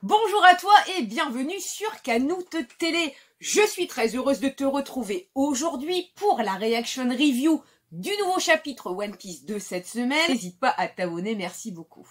Bonjour à toi et bienvenue sur Canoute Télé. Je suis très heureuse de te retrouver aujourd'hui pour la reaction review du nouveau chapitre One Piece de cette semaine. N'hésite pas à t'abonner, merci beaucoup.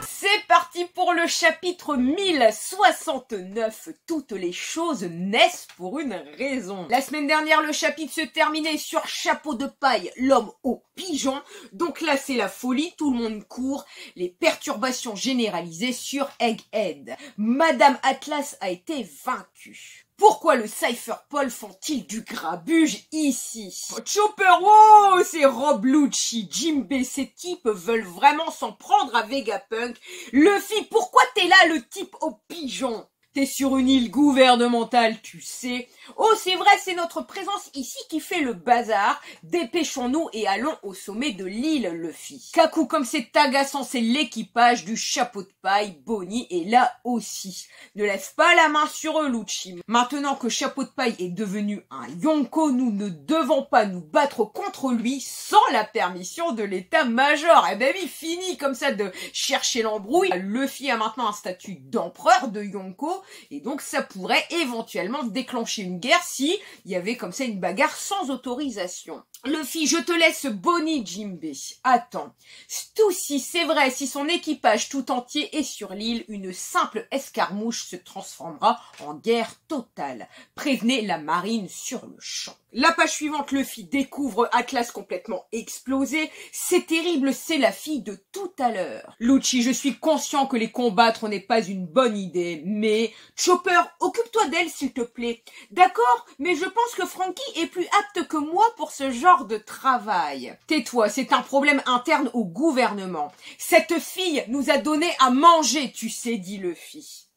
C'est parti pour le chapitre 1069. Toutes les choses naissent pour une raison. La semaine dernière, le chapitre se terminait sur Chapeau de paille, l'homme au pigeon. Donc là, c'est la folie, tout le monde court. Les perturbations généralisées sur Egghead. Madame Atlas a été vaincue. Pourquoi le Cypher Paul font-ils du grabuge ici? Chopper, wow, c'est Rob Lucci, Jinbe, ces types veulent vraiment s'en prendre à Vegapunk. Luffy, pourquoi t'es là, le type au pigeon? T'es sur une île gouvernementale, tu sais. Oh, c'est vrai, c'est notre présence ici qui fait le bazar. Dépêchons-nous et allons au sommet de l'île, Luffy. Kaku, comme c'est agaçant, c'est l'équipage du Chapeau de paille. Bonnie est là aussi. Ne lève pas la main sur eux, Lucci. Maintenant que Chapeau de paille est devenu un Yonko, nous ne devons pas nous battre contre lui sans la permission de l'état-major. Eh ben oui, fini comme ça de chercher l'embrouille. Luffy a maintenant un statut d'empereur de Yonko. Et donc ça pourrait éventuellement déclencher une guerre si il y avait comme ça une bagarre sans autorisation. Luffy, je te laisse Bonnie, Jinbe. Attends. Stussy, c'est vrai, si son équipage tout entier est sur l'île, une simple escarmouche se transformera en guerre totale. Prévenez la marine sur le champ. La page suivante, Luffy découvre Atlas complètement explosé. C'est terrible, c'est la fille de tout à l'heure. Lucci, je suis conscient que les combattre n'est pas une bonne idée, mais... Chopper, occupe-toi d'elle s'il te plaît. D'accord, mais je pense que Franky est plus apte que moi pour ce genre de travail. Tais-toi, c'est un problème interne au gouvernement. Cette fille nous a donné à manger, tu sais, dit Luffy.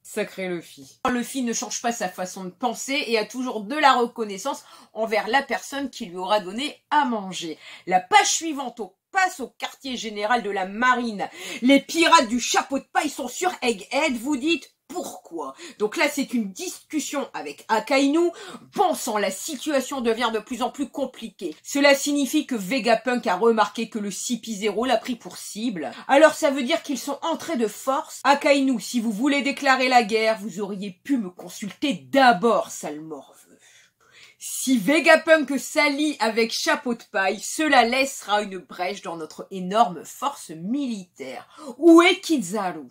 Sacré Luffy. Luffy ne change pas sa façon de penser et a toujours de la reconnaissance envers la personne qui lui aura donné à manger. La page suivante passe au quartier général de la marine. Les pirates du Chapeau de paille sont sur Egghead, vous dites pourquoi? Donc là, c'est une discussion avec Akainu. Bon sang, la situation devient de plus en plus compliquée. Cela signifie que Vegapunk a remarqué que le CP0 l'a pris pour cible. Alors ça veut dire qu'ils sont entrés de force. Akainu, si vous voulez déclarer la guerre, vous auriez pu me consulter d'abord, sale morveux. Si Vegapunk s'allie avec Chapeau de paille, cela laissera une brèche dans notre énorme force militaire. Où est Kizaru?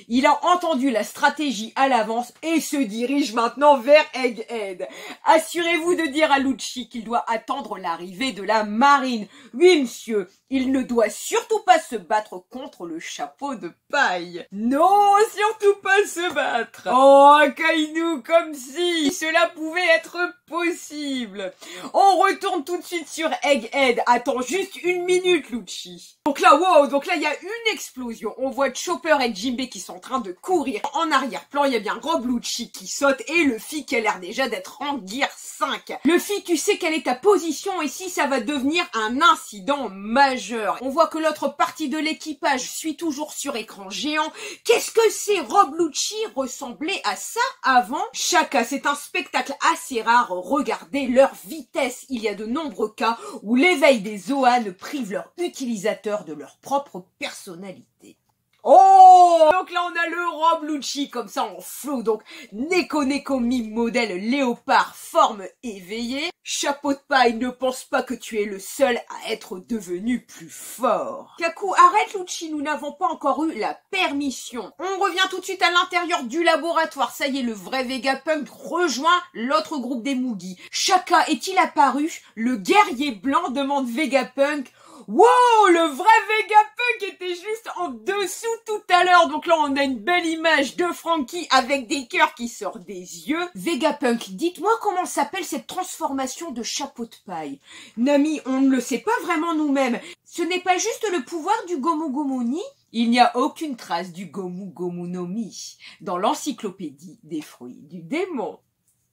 Il a entendu la stratégie à l'avance et se dirige maintenant vers Egghead. Assurez-vous de dire à Lucci qu'il doit attendre l'arrivée de la marine. Oui, monsieur, il ne doit surtout pas se battre contre le Chapeau de paille. Non, surtout pas se battre. Oh, Akainu, comme si cela pouvait être possible. On retourne tout de suite sur Egghead. Attends juste une minute, Lucci. Donc là, wow, donc là, il y a une explosion. On voit Chopper et Jinbe qui sont en train de courir. En arrière-plan, il y a bien Rob Lucci qui saute et Luffy qui a l'air déjà d'être en gear 5. Luffy, tu sais quelle est ta position ici, ça va devenir un incident majeur. On voit que l'autre partie de l'équipage suit toujours sur écran géant. Qu'est-ce que c'est? Rob Lucci ressemblait à ça avant? Chaka, c'est un spectacle assez rare. Regardez leur vitesse. Il y a de nombreux cas où l'éveil des Zoan prive leurs utilisateurs de leur propre personnalité. Oh! Donc là on a le Rob Lucci comme ça en flow, donc Neko Neko Mime modèle léopard forme éveillée. Chapeau de paille, ne pense pas que tu es le seul à être devenu plus fort. Kaku, arrête Lucci, nous n'avons pas encore eu la permission. On revient tout de suite à l'intérieur du laboratoire, ça y est, le vrai Vegapunk rejoint l'autre groupe des Mugi. Chaka est-il apparu? Le guerrier blanc demande Vegapunk. Wow, le vrai Vegapunk était juste en dessous tout à l'heure. Donc là, on a une belle image de Franky avec des cœurs qui sortent des yeux. Vegapunk, dites-moi comment s'appelle cette transformation de Chapeau de paille. Nami, on ne le sait pas vraiment nous-mêmes. Ce n'est pas juste le pouvoir du Gomu Gomu Ni? Il n'y a aucune trace du Gomu Gomu no Mi dans l'encyclopédie des fruits du démon.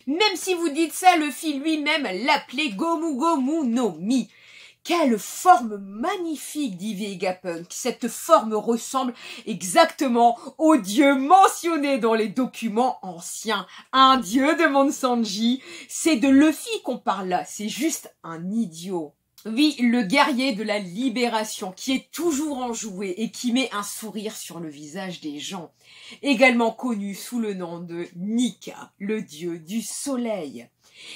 Même si vous dites ça, Luffy lui-même l'appelait Gomu Gomu no Mi. Quelle forme magnifique, dit Vegapunk. Cette forme ressemble exactement au dieu mentionné dans les documents anciens. Un dieu, demande Sanji. C'est de Luffy qu'on parle là, c'est juste un idiot. Oui, le guerrier de la libération qui est toujours enjoué et qui met un sourire sur le visage des gens. Également connu sous le nom de Nika, le dieu du soleil.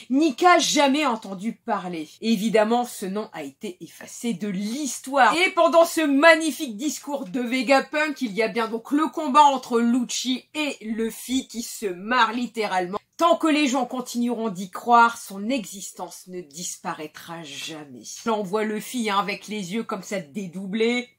Nika jamais entendu parler. Évidemment, ce nom a été effacé de l'histoire. Et pendant ce magnifique discours de Vegapunk, il y a bien donc le combat entre Lucci et Luffy qui se marrent littéralement. Tant que les gens continueront d'y croire, son existence ne disparaîtra jamais. Là, on voit Luffy avec les yeux comme ça dédoublés.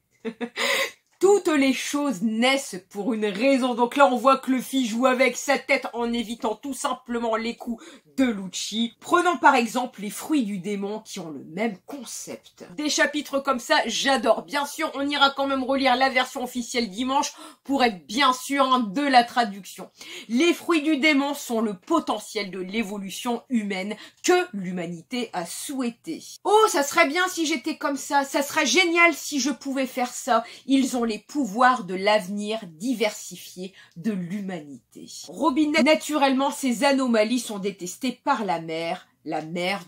Toutes les choses naissent pour une raison. Donc là, on voit que Luffy joue avec sa tête en évitant tout simplement les coups de Lucci. Prenons par exemple les fruits du démon qui ont le même concept. Des chapitres comme ça, j'adore. Bien sûr, on ira quand même relire la version officielle dimanche pour être bien sûr de la traduction. Les fruits du démon sont le potentiel de l'évolution humaine que l'humanité a souhaité. Oh, ça serait bien si j'étais comme ça. Ça serait génial si je pouvais faire ça. Ils ont les pouvoirs de l'avenir diversifié de l'humanité. Robin, naturellement, ces anomalies sont détestées par la mère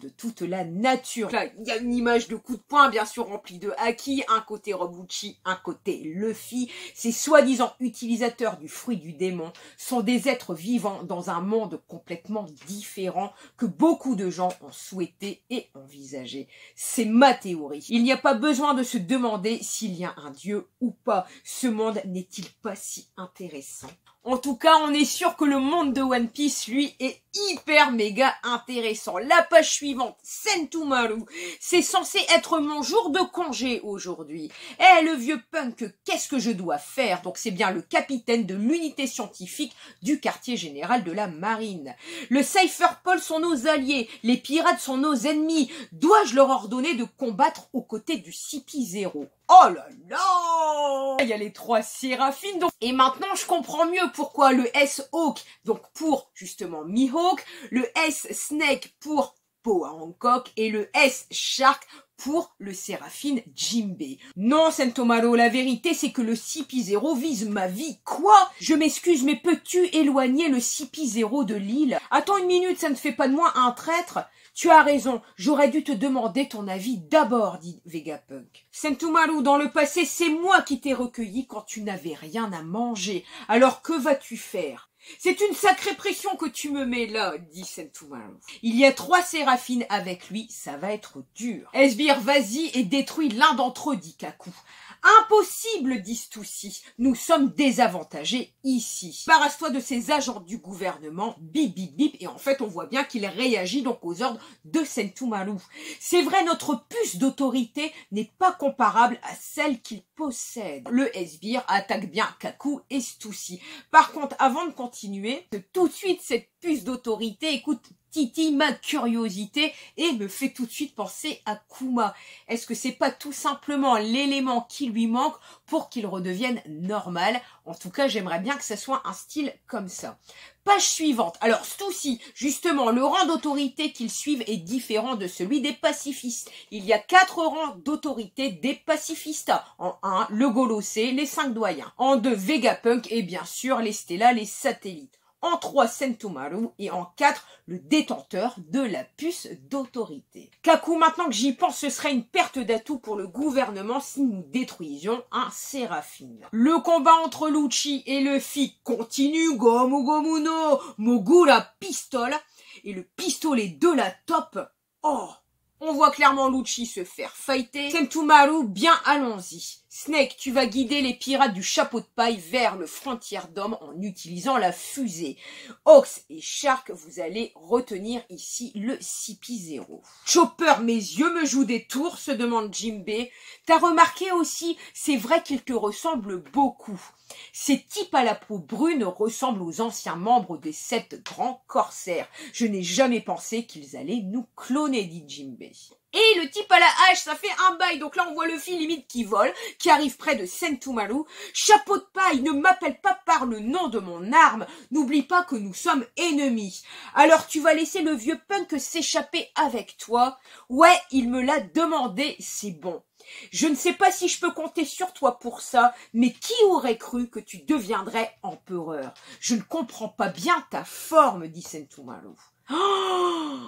de toute la nature. Là, il y a une image de coup de poing, bien sûr, remplie de haki, un côté Rob Lucci, un côté Luffy. Ces soi-disant utilisateurs du fruit du démon sont des êtres vivants dans un monde complètement différent que beaucoup de gens ont souhaité et envisagé. C'est ma théorie. Il n'y a pas besoin de se demander s'il y a un dieu ou pas. Ce monde n'est-il pas si intéressant? En tout cas, on est sûr que le monde de One Piece, lui, est hyper méga intéressant. La page suivante, Sentomaru. C'est censé être mon jour de congé aujourd'hui. Eh, le vieux punk, qu'est-ce que je dois faire? Donc c'est bien le capitaine de l'unité scientifique du quartier général de la marine. Le Cypherpol sont nos alliés, les pirates sont nos ennemis. Dois-je leur ordonner de combattre aux côtés du CP0? Oh là là! Il y a les 3 séraphines. Donc... Et maintenant, je comprends mieux pourquoi le S-Hawk, donc pour justement Mihawk, le S-Snake pour Poa Hancock et le S-Shark pour le séraphine Jinbei. Non, Sentomaru, la vérité c'est que le CP0 vise ma vie. Quoi? Je m'excuse, mais peux-tu éloigner le CP0 de l'île? Attends une minute, ça ne fait pas de moi un traître. Tu as raison, j'aurais dû te demander ton avis d'abord, dit Vegapunk. Sentomaru, dans le passé, c'est moi qui t'ai recueilli quand tu n'avais rien à manger. Alors que vas-tu faire? C'est une sacrée pression que tu me mets là, dit Sentomaru. Il y a 3 séraphines avec lui, ça va être dur. Esbir, vas-y et détruis l'un d'entre eux, dit Kaku. Impossible, dit Stussy. Nous sommes désavantagés ici. Barrasse-toi de ces agents du gouvernement, bip bip bip, et en fait on voit bien qu'il réagit donc aux ordres de Sentomaru. C'est vrai, notre puce d'autorité n'est pas comparable à celle qu'il possède. Le Esbir attaque bien Kaku et Stussy. Par contre, avant de continuer, tout de suite cette puce d'autorité, écoute, titille ma curiosité et me fait tout de suite penser à Kuma. Est-ce que c'est pas tout simplement l'élément qui lui manque pour qu'il redevienne normal? En tout cas, j'aimerais bien que ça soit un style comme ça. Page suivante. Alors, Stussy, justement, le rang d'autorité qu'ils suivent est différent de celui des pacifistes. Il y a 4 rangs d'autorité des pacifistes. En 1, le Golossé, les 5 doyens. En 2, Vegapunk et bien sûr les Stella, les satellites. En 3, Sentomaru et en 4, le détenteur de la puce d'autorité. Kaku, maintenant que j'y pense, ce serait une perte d'atout pour le gouvernement si nous détruisions un séraphine. Le combat entre Lucci et Luffy continue. Gomu Gomu no Mogura Pistol et le pistolet de la top. Oh! On voit clairement Lucci se faire fighter. Sentomaru, bien allons-y. Snake, tu vas guider les pirates du chapeau de paille vers le frontière d'homme en utilisant la fusée. Ox et Shark, vous allez retenir ici le CP0. Chopper, mes yeux me jouent des tours, se demande Jinbei. T'as remarqué aussi, c'est vrai qu'il te ressemble beaucoup. Ces types à la peau brune ressemblent aux anciens membres des 7 grands corsaires. Je n'ai jamais pensé qu'ils allaient nous cloner, dit Jinbei. Et le type à la hache, ça fait un bail. Donc là, on voit Luffy limite qui vole, qui arrive près de Sentomaru. Chapeau de paille, ne m'appelle pas par le nom de mon arme. N'oublie pas que nous sommes ennemis. Alors tu vas laisser le vieux punk s'échapper avec toi? Ouais, il me l'a demandé, c'est bon. Je ne sais pas si je peux compter sur toi pour ça, mais qui aurait cru que tu deviendrais empereur? Je ne comprends pas bien ta forme, dit Sentomaru.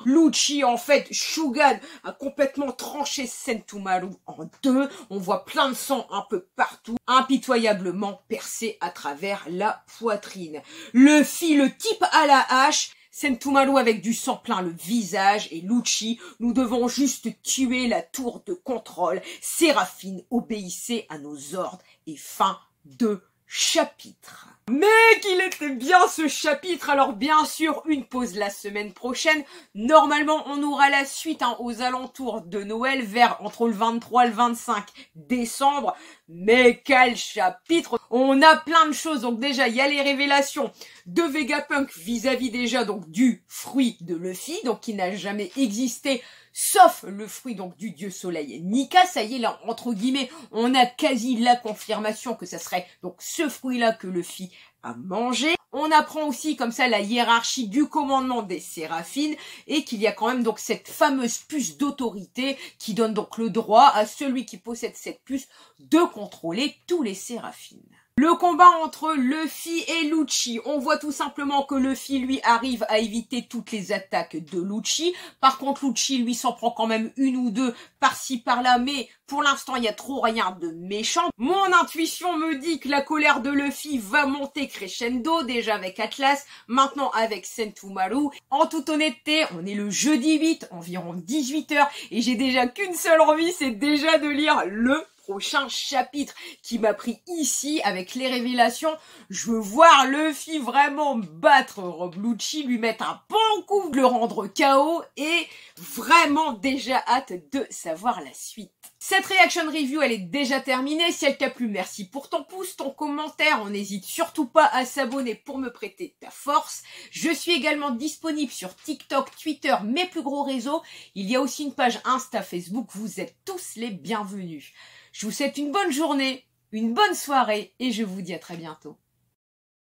Lucci, en fait, Shugan a complètement tranché Sentomaru en deux. On voit plein de sang un peu partout, impitoyablement percé à travers la poitrine. Luffy, le type à la hache, Sentomaru avec du sang plein le visage et Lucci, nous devons juste tuer la tour de contrôle. Séraphine, obéissez à nos ordres et fin de chapitre. Mais qu'il était bien ce chapitre, alors bien sûr une pause la semaine prochaine. Normalement on aura la suite aux alentours de Noël, vers entre le 23 et le 25 décembre. Mais quel chapitre! On a plein de choses, donc déjà il y a les révélations de Vegapunk vis-à-vis déjà donc du fruit de Luffy, donc qui n'a jamais existé, sauf le fruit donc du dieu soleil Nika. Ça y est, là entre guillemets on a quasi la confirmation que ça serait donc ce fruit là que Luffy a mangé. On apprend aussi comme ça la hiérarchie du commandement des Séraphines et qu'il y a quand même donc cette fameuse puce d'autorité qui donne donc le droit à celui qui possède cette puce de contrôler tous les Séraphines. Le combat entre Luffy et Lucci, on voit tout simplement que Luffy lui arrive à éviter toutes les attaques de Lucci. Par contre Lucci lui s'en prend quand même une ou deux par-ci par-là, mais pour l'instant il y a trop rien de méchant. Mon intuition me dit que la colère de Luffy va monter crescendo, déjà avec Atlas, maintenant avec Sentomaru. En toute honnêteté, on est le jeudi 8, environ 18 h, et j'ai déjà qu'une seule envie, c'est déjà de lire le prochain chapitre qui m'a pris ici avec les révélations. Je veux voir Luffy vraiment battre Rob Lucci, lui mettre un bon coup, le rendre KO et vraiment déjà hâte de savoir la suite. Cette reaction review, elle est déjà terminée. Si elle t'a plu, merci pour ton pouce, ton commentaire. On n'hésite surtout pas à s'abonner pour me prêter ta force. Je suis également disponible sur TikTok, Twitter, mes plus gros réseaux. Il y a aussi une page Insta, Facebook. Vous êtes tous les bienvenus. Je vous souhaite une bonne journée, une bonne soirée et je vous dis à très bientôt.